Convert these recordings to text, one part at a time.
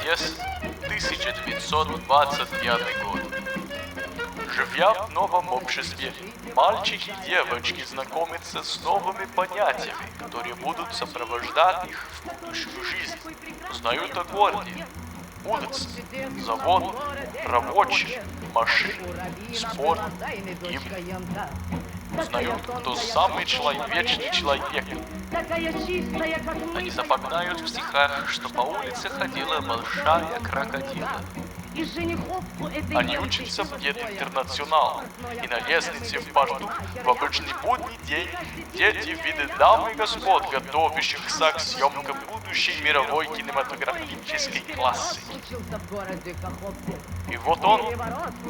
Одесса, 1925 год. Живя в новом обществе, мальчики и девочки знакомятся с новыми понятиями, которые будут сопровождать их в будущую жизнь. Узнают о городе, улице, завод, рабочие, машины, спорт, гимн. Узнают, кто самый человечный человек. Они запоминают в стихах, что по улице ходила большая крокодила. Они учатся в пединтернационал, и на лестнице в порту в обычный будний день дети видят дам и господ, готовящихся к съемкам будущей мировой кинематографической классики. И вот он,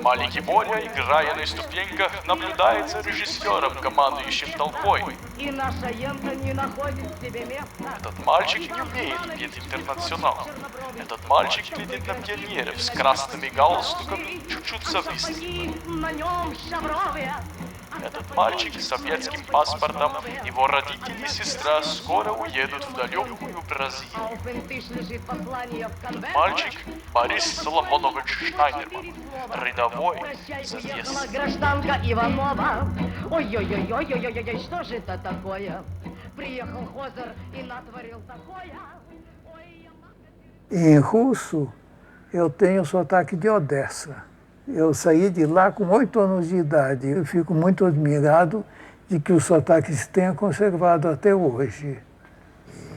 маленький Боря, играя на ступеньках, наблюдает за режиссером, командующим толпой. Этот мальчик не умеет петь интернационал. Этот мальчик глядит на пионеров с красными галстуками, чуть-чуть завистливо. Этот мальчик с советским паспортом, его родители и сестра скоро уедут в далекую Бразилию. Этот мальчик Борис Соломонович Шнайдерман, рядовой из Одессы. Гражданка Иванова. Ой-ой-ой-ой-ой-ой, что же это такое? Приехал Хозер и натворил такое. Em russo, eu tenho sotaque de Odessa. Eu saí de lá com 8 anos de idade. Eu fico muito admirado de que o sotaque se tenha conservado até hoje.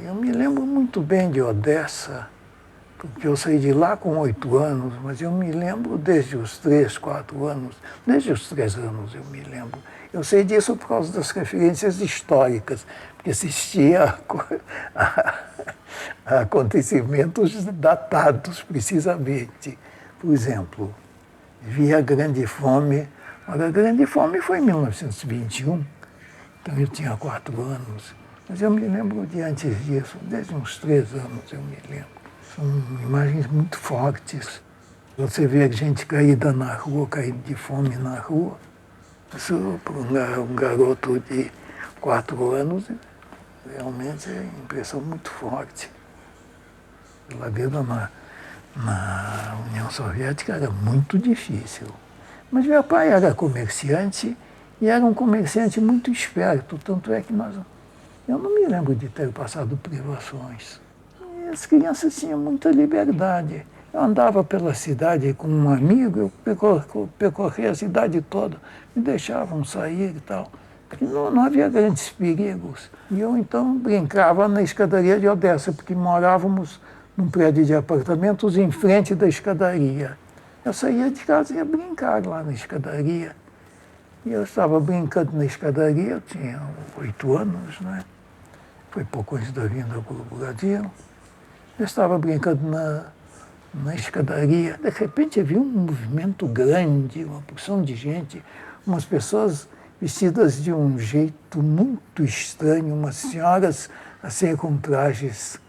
Eu me lembro muito bem de Odessa, porque eu saí de lá com 8 anos, mas eu me lembro desde os 3, 4 anos, desde os 3 anos eu me lembro. Eu sei disso por causa das referências históricas, porque assistia a acontecimentos datados precisamente. Por exemplo, vi a Grande Fome. A Grande Fome foi em 1921, então eu tinha 4 anos. Mas eu me lembro de antes disso, desde uns 3 anos eu me lembro. São imagens muito fortes. Você vê gente caída na rua, caída de fome na rua. Isso, para um garoto de 4 anos, realmente é uma impressão muito forte. A vida na União Soviética era muito difícil. Mas meu pai era comerciante e era um comerciante muito esperto, tanto é que eu não me lembro de ter passado privações. E as crianças tinham muita liberdade. Eu andava pela cidade com um amigo, eu percorria a cidade toda, me deixavam sair e tal. Porque não havia grandes perigos. E eu então brincava na escadaria de Odessa, porque morávamos num prédio de apartamentos em frente da escadaria. Eu saía de casa e ia brincar lá na escadaria. E eu estava brincando na escadaria, eu tinha 8 anos, né? Foi pouco antes da vinda para o Brasil. Eu estava brincando na escadaria. De repente havia um movimento grande, uma porção de gente, umas pessoas vestidas de um jeito muito estranho, umas senhoras assim com trajes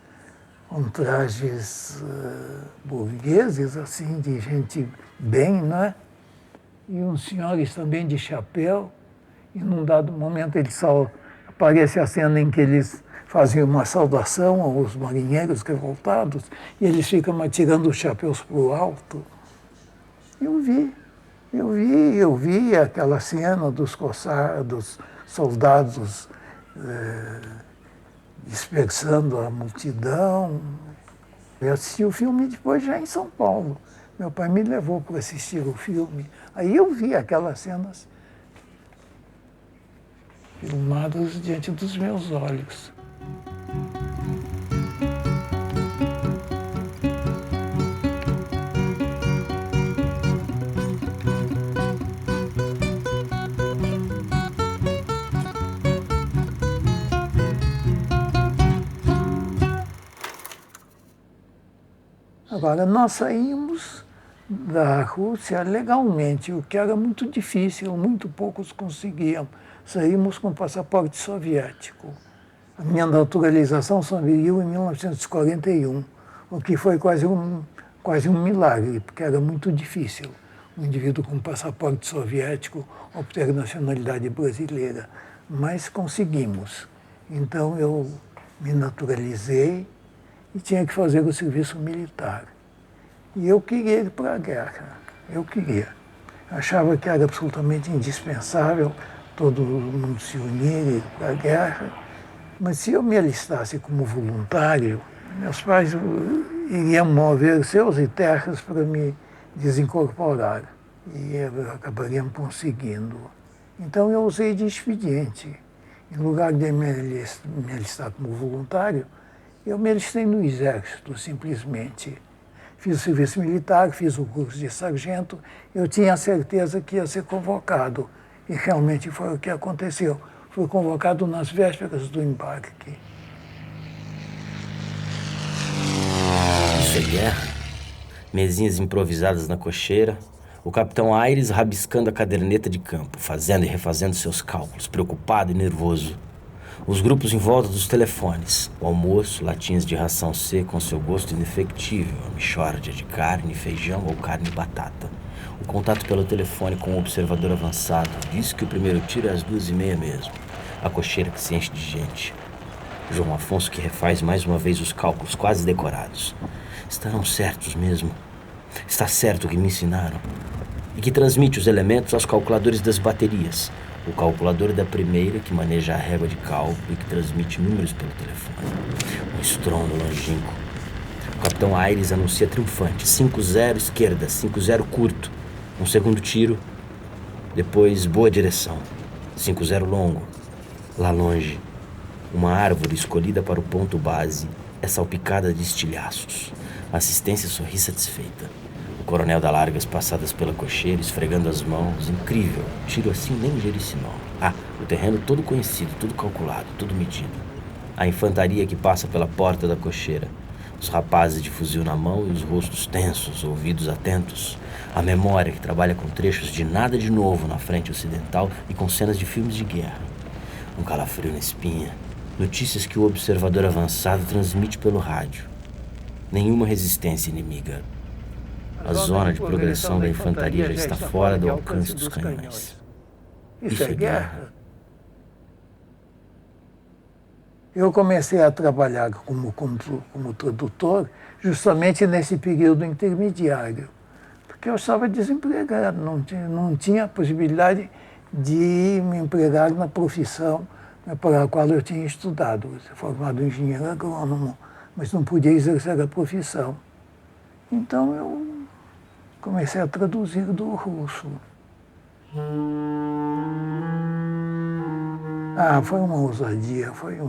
burgueses, assim, de gente bem, né? E uns senhores também de chapéu. E num dado momento aparece a cena em que eles fazem uma saudação aos marinheiros revoltados e eles ficam atirando os chapéus para o alto. Eu vi aquela cena dos soldados dispersando a multidão. Eu assisti o filme depois já em São Paulo. Meu pai me levou para assistir o filme. Aí eu vi aquelas cenas filmadas diante dos meus olhos. Agora, nós saímos da Rússia legalmente, o que era muito difícil, muito poucos conseguiam. Saímos com passaporte soviético. A minha naturalização só veio em 1941, o que foi quase um milagre, porque era muito difícil um indivíduo com passaporte soviético obter nacionalidade brasileira. Mas conseguimos. Então eu me naturalizei e tinha que fazer o serviço militar. E eu queria ir para a guerra, eu queria. Achava que era absolutamente indispensável todo mundo se unir para a guerra, mas se eu me alistasse como voluntário, meus pais iriam mover céus e terras para me desincorporar e acabariam conseguindo. Então eu usei de expediente. Em lugar de me alistar como voluntário, eu me alistei no exército, simplesmente. Fiz o serviço militar, fiz o curso de sargento, eu tinha a certeza que ia ser convocado. E realmente foi o que aconteceu. Fui convocado nas vésperas do embarque. Isso é guerra. Mesinhas improvisadas na cocheira. O capitão Aires rabiscando a caderneta de campo, fazendo e refazendo seus cálculos, preocupado e nervoso. Os grupos em volta dos telefones. O almoço, latinhas de ração seca com seu gosto indefectível, a mixórdia de carne, feijão ou carne e batata. O contato pelo telefone com o observador avançado diz que o primeiro tiro é às 2h30 mesmo. A cocheira que se enche de gente. João Afonso que refaz mais uma vez os cálculos quase decorados. Estarão certos mesmo? Está certo o que me ensinaram? E que transmite os elementos aos calculadores das baterias. O calculador da primeira, que maneja a régua de cálculo e que transmite números pelo telefone. Um estrondo longínquo. O capitão Aires anuncia triunfante. 5-0 esquerda, 5-0 curto. Um segundo tiro. Depois, boa direção. 5-0 longo. Lá longe, uma árvore escolhida para o ponto base é salpicada de estilhaços. A assistência sorri satisfeita. O coronel dá largas passadas pela cocheira, esfregando as mãos. Incrível. Tiro assim nem Jericinó. O terreno todo conhecido, tudo calculado, tudo medido. A infantaria que passa pela porta da cocheira. Os rapazes de fuzil na mão e os rostos tensos, ouvidos atentos. A memória que trabalha com trechos de nada de novo na frente ocidental e com cenas de filmes de guerra. Um calafrio na espinha. Notícias que o observador avançado transmite pelo rádio. Nenhuma resistência inimiga. A zona de progressão da infantaria já está fora do alcance dos canhões. Isso é guerra. Eu comecei a trabalhar como tradutor justamente nesse período intermediário, porque eu estava desempregado, não tinha a possibilidade de me empregar na profissão para a qual eu tinha estudado. Eu sou formado em engenheiro agrônomo, mas não podia exercer a profissão. Então eu comecei a traduzir do russo. Foi uma ousadia, foi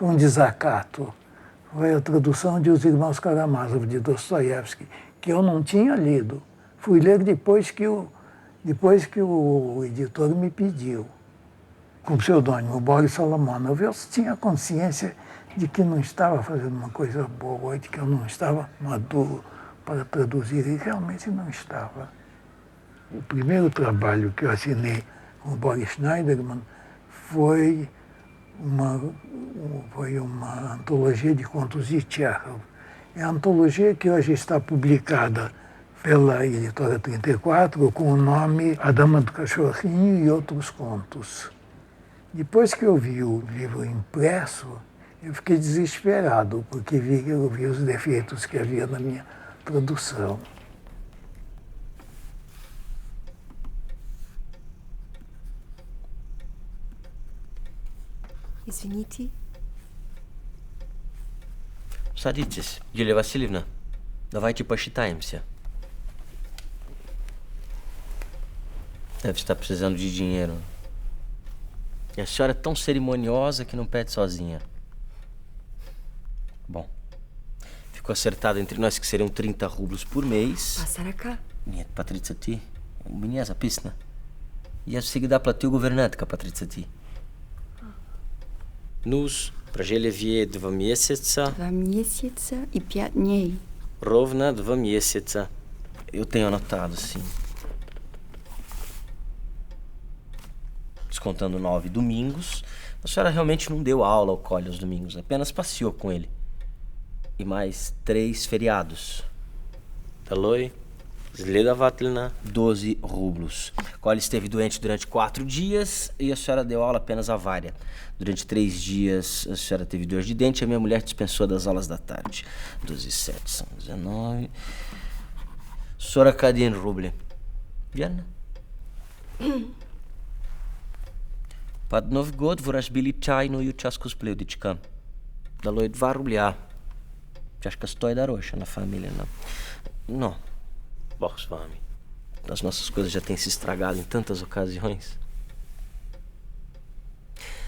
um desacato. Foi a tradução de Os Irmãos Karamazov, de Dostoiévski, que eu não tinha lido. Fui ler depois que o editor me pediu. Com o pseudônimo Boris Solomonov, eu tinha consciência de que não estava fazendo uma coisa boa, de que eu não estava maduro para traduzir, e realmente não estava. O primeiro trabalho que eu assinei com o Boris Schneiderman foi uma antologia de contos de Tchekhov. É a antologia que hoje está publicada pela editora 34 com o nome A Dama do Cachorrinho e Outros Contos. Depois que eu vi o livro impresso, eu fiquei desesperado, porque eu vi os defeitos que havia na minha tradução. Извините. Садитесь, Юлия Васильевна. Давайте посчитаемся. Deve estar precisando de dinheiro. E a senhora é tão cerimoniosa que não pede sozinha. Bom, ficou acertado entre nós que seriam 30 rublos por mês. А 40? Нет, по 30. У меня записано. Я всегда платил гувернантка по 30. Ну-с, прожили вие 2 месяца. 2 месяца и 5 дней. Ровно 2 месяца. Eu tenho anotado, sim. Descontando 9 domingos, a senhora realmente não deu aula ao Colhe aos domingos, apenas passeou com ele. E mais 3 feriados. Daloi, следовательно, 12 rublos. Colhe esteve doente durante 4 dias e a senhora deu aula apenas a vária. Durante 3 dias a senhora teve dor de dente e a minha mulher dispensou das aulas da tarde. 12 e 7 são 19. 41 ruble. Верно? Под Новый год вы разбили чайную чашку с блюдечком. Дало ей 2 рубля. Чашка стоит дороже na família, não. Não. Bom, с вами. As nossas coisas já têm se estragado em tantas ocasiões.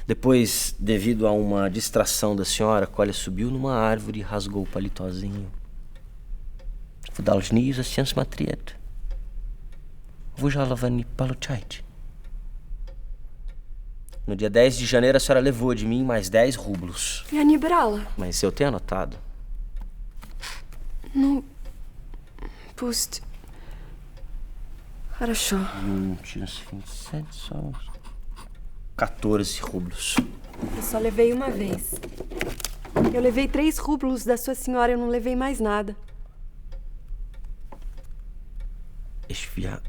Depois, devido a uma distração da senhora, Kolya subiu numa árvore e rasgou o paletózinho. Вы должны затем смотреть. Вы жалованы получаете. No dia 10 de janeiro, a senhora levou de mim mais 10 rublos. Я не брала. Mas eu tenho anotado. Ну, пусть. Хорошо. 27 são 14 rublos. Eu só levei uma vez. Eu levei 3 rublos da sua senhora, eu não levei mais nada. Ich will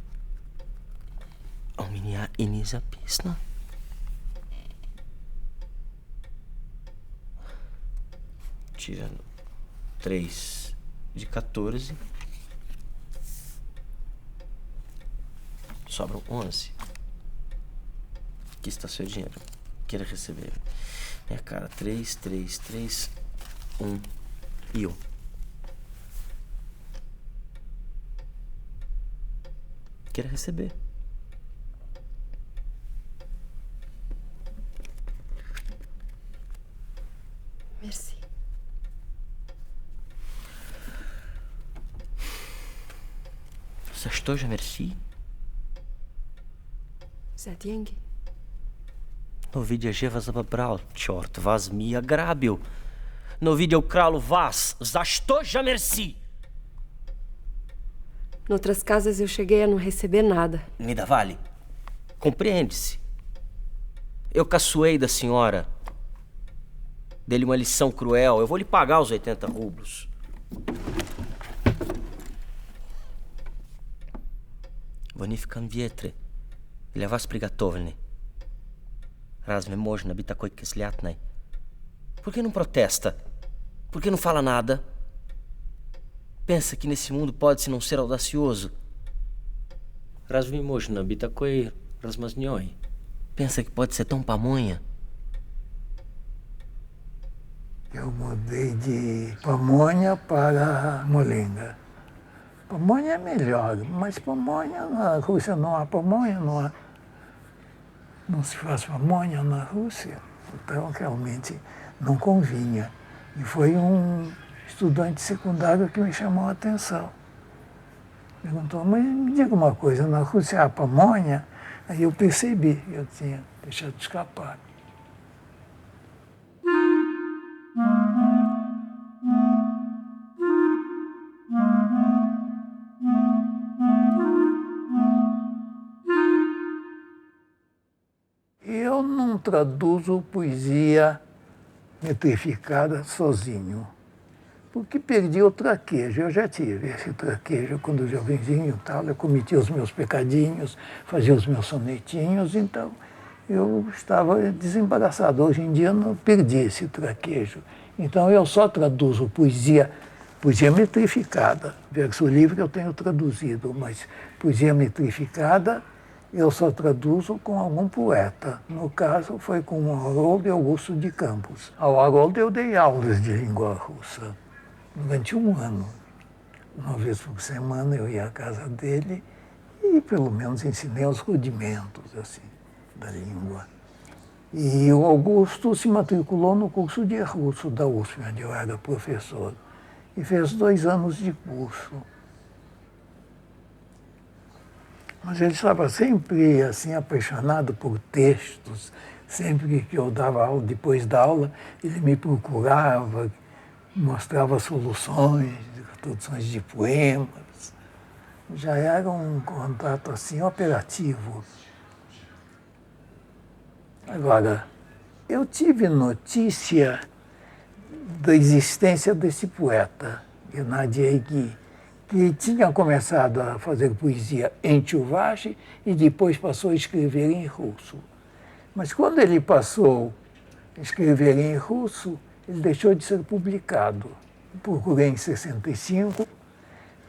у меня и не записано. Tirando 3 de 14. Sobram 11. Aqui está seu dinheiro. Queira receber. É, cara, 3, 3, 3, 1 e 1. Queira receber. Merci. За что же merci? За деньги. No vídeo je вас обобрал, черт, возьми ограбил. No vídeo eu крал вас, за что же merci? Noutras casas eu cheguei a não receber nada. Me dá vale. Compreende-se. Eu caçoei da senhora. Dei-lhe uma lição cruel. Eu vou lhe pagar os 80 rublos. Вони в конветре. Для вас приготовлены. Разве можно быть такой кислятной? Por que não protesta? Por que não fala nada? Pensa que nesse mundo pode-se não ser audacioso? Разве можно быть такой размазнёй? Pensa que pode ser tão pamonha? Eu mudei de pamonha para molenga. Pamonha é melhor, mas pamonha na Rússia não há pamonha, não se faz pamonha na Rússia. Então, realmente, não convinha. E foi um estudante secundário que me chamou a atenção. Perguntou, mas me diga uma coisa, na Rússia há pamonha? Aí eu percebi, eu tinha deixado escapar. Eu não traduzo poesia metrificada sozinho, porque perdi o traquejo. Eu já tive esse traquejo quando jovenzinho e tal, eu cometia os meus pecadinhos, fazia os meus sonetinhos, então eu estava desembaraçado. Hoje em dia eu não perdi esse traquejo. Então eu só traduzo poesia metrificada. Verso livre eu tenho traduzido, mas poesia metrificada eu só traduzo com algum poeta. No caso, foi com o Harold Augusto de Campos. Ao Harold eu dei aulas de língua russa durante um ano. Uma vez por semana eu ia à casa dele e pelo menos ensinei os rudimentos assim, da língua. E o Augusto se matriculou no curso de russo da USP, onde eu era professor, e fez 2 anos de curso. Mas ele estava sempre assim apaixonado por textos. Sempre que eu dava aula, depois da aula, ele me procurava, mostrava soluções, traduções de poemas. Já era um contato assim operativo. Agora, eu tive notícia da existência desse poeta, Gennady Aiguy, que tinha começado a fazer poesia em Chuvache e depois passou a escrever em russo. Mas quando ele passou a escrever em russo, ele deixou de ser publicado. Procurei em 65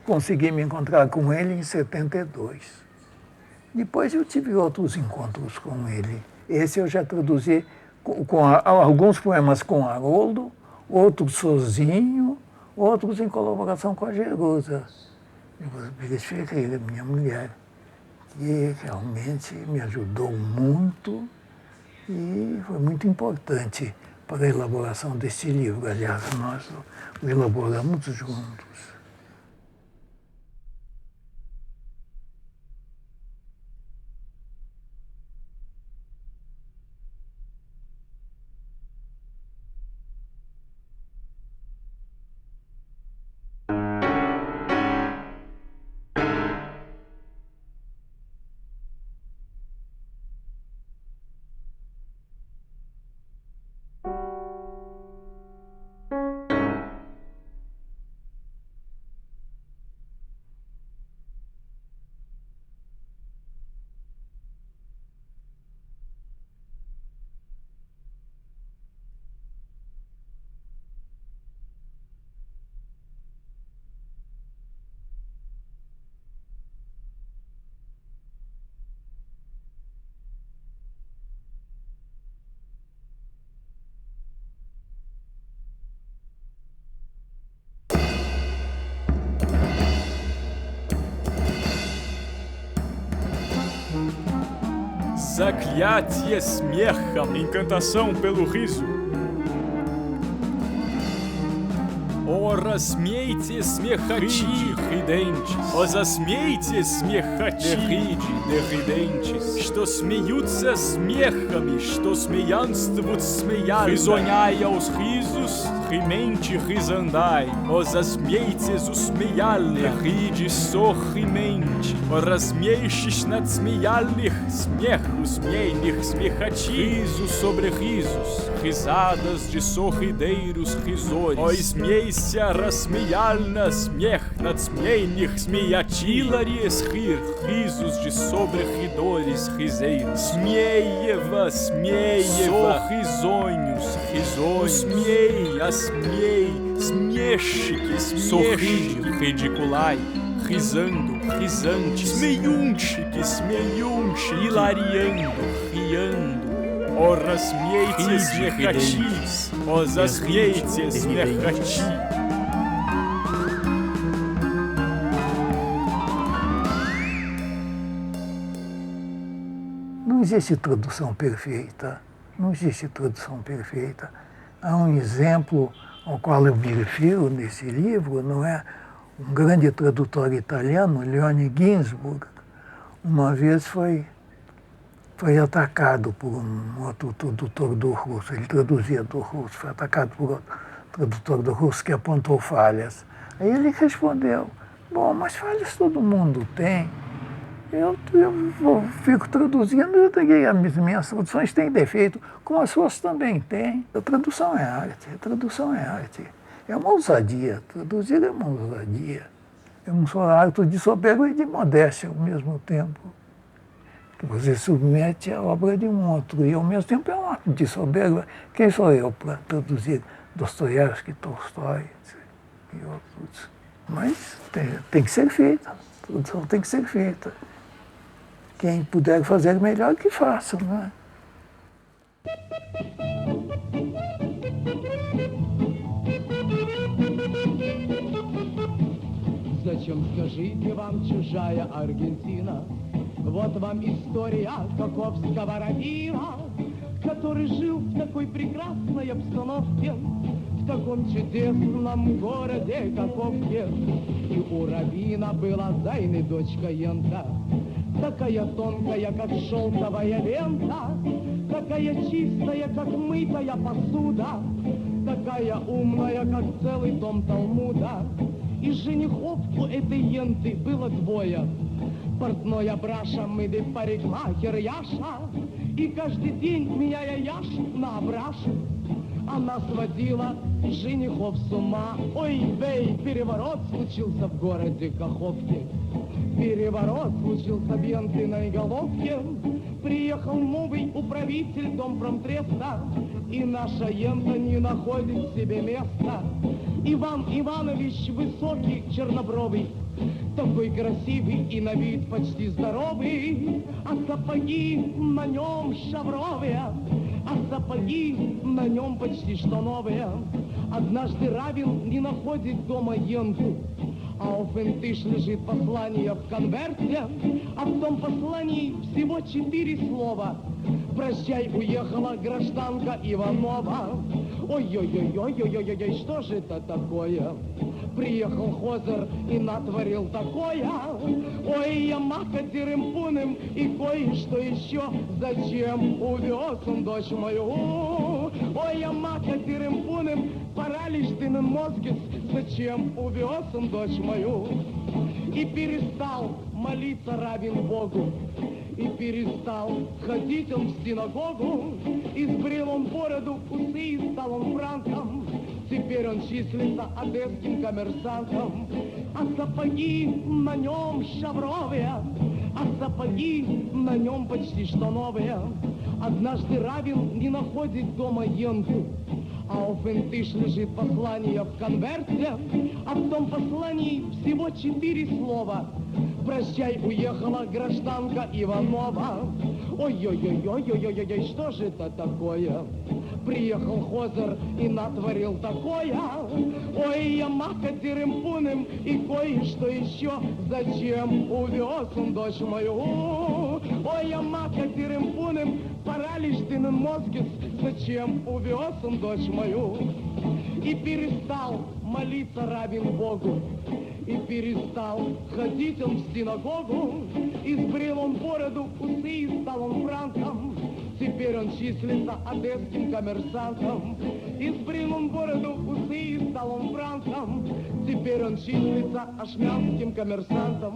consegui me encontrar com ele em 72. Depois eu tive outros encontros com ele. Esse eu já traduzi alguns poemas com Haroldo, outros sozinho, outros em colaboração com a Jerusa Pires Ferreira, minha mulher, que realmente me ajudou muito e foi muito importante para a elaboração deste livro. Aliás, nós o elaboramos juntos. Заклятие смехом, encantação pelo riso. О, рассмейте смехачи, ridentes. О, засмейте смехачи, ridentes. Что смеются смехами, что смеянствуют смеяльно. Risonhai aos risos, rimente risandai. Ó, засмейтесь усмеяльных, ride sorrimente. Ó, разсмейшись над смеяльных, смех усмейных смехачи. Risos sobre risos, risadas de sorrideiros risores. Ó, смейся рассмеяльно, смех над смейных смеятилариес рир. Risos de sobre-ridores riseiros. Смеева, sorrisonhos, risonhos. Asmei, smiechique, sorride, ridiculai, risando, risante, smeiunchique, hilariando, riando. Ora smieite, smechachis, os asmieite, smechachi. Não existe tradução perfeita, não existe tradução perfeita. Há um exemplo ao qual eu me refiro nesse livro, não é? Um grande tradutor italiano, Leone Ginsburg, uma vez foi atacado por um outro tradutor do russo, ele traduzia do russo, foi atacado por outro tradutor do russo que apontou falhas. Aí ele respondeu, bom, mas falhas todo mundo tem. Eu fico traduzindo, as minhas traduções têm defeito, como as suas também têm. A tradução é arte, a tradução é arte. É uma ousadia, traduzir é uma ousadia. É um ato de soberba e de modéstia ao mesmo tempo. Que você submete à obra de um outro, e ao mesmo tempo é um ato de soberba. Quem sou eu para traduzir Dostoiévski, Tolstói e outros? Mas tem que ser feita, a tradução tem que ser feita. Quem puder fazer melhor, que faça, não é? Зачем, скажите, вам чужая Аргентина? Вот вам история Каковского раввина, который жил в такой прекрасной обстановке, в таком чудесном городе Каковке. И у раввина была Зайны, дочка Янта, такая тонкая, как шелковая лента, такая чистая, как мытая посуда, такая умная, как целый том Талмуда. И женихов у этой Янты было двое. Портной Абраша, мыды парикмахер Яша. И каждый день, меняя Яшу на Абрашу, она сводила женихов с ума. Ой, вей, переворот случился в городе Каховке. Переворот случился в Янтиной головке. Приехал новый управитель Домпромтреста, и наша Янта не находит себе места. Иван Иванович высокий, чернобровый, такой красивый и на вид почти здоровый, а сапоги на нем шавровые, а сапоги на нем почти что новые. Однажды Равин не находит дома Янку, а у Фентыш лежит послание в конверте, а в том послании всего 4 слова. Прощай, уехала гражданка Иванова. Ой-ой-ой-ой-ой-ой-ой, что же это такое? Приехал Хозер и натворил такое. Ой, я макатерым пуным и кое-что еще. Зачем увез он дочь мою? Ой, я макатерым пуным, параличным мозгис. Зачем увез он дочь мою? И перестал молиться Равин Богу, и перестал ходить он в синагогу, и сбрил он бороду, усы, и стал он франком. Теперь он числится одесским коммерсантом, а сапоги на нем шавровые, а сапоги на нем почти что новые. Однажды Равин не находит дома Янку, а у Фентыш лежит послание в конверте, а в том послании всего 4 слова. Прощай, уехала гражданка Иванова. Ой-ой-ой-ой-ой-ой-ой, что же это такое? Приехал Хозер и натворил такое. Ой, я макатерым пуным и кое-что еще. Зачем увез он дочь мою? Ой, я макатерым пуным, параличным мозгис. Зачем увез он дочь мою? И перестал молиться Равин Богу, и перестал ходить он в синагогу, и сбрил он бороду, усы, и стал он франком. Теперь он числится одесским коммерсантом. И сбрил он бороду, усы, и стал он франком. Теперь он числится ашмянским коммерсантом.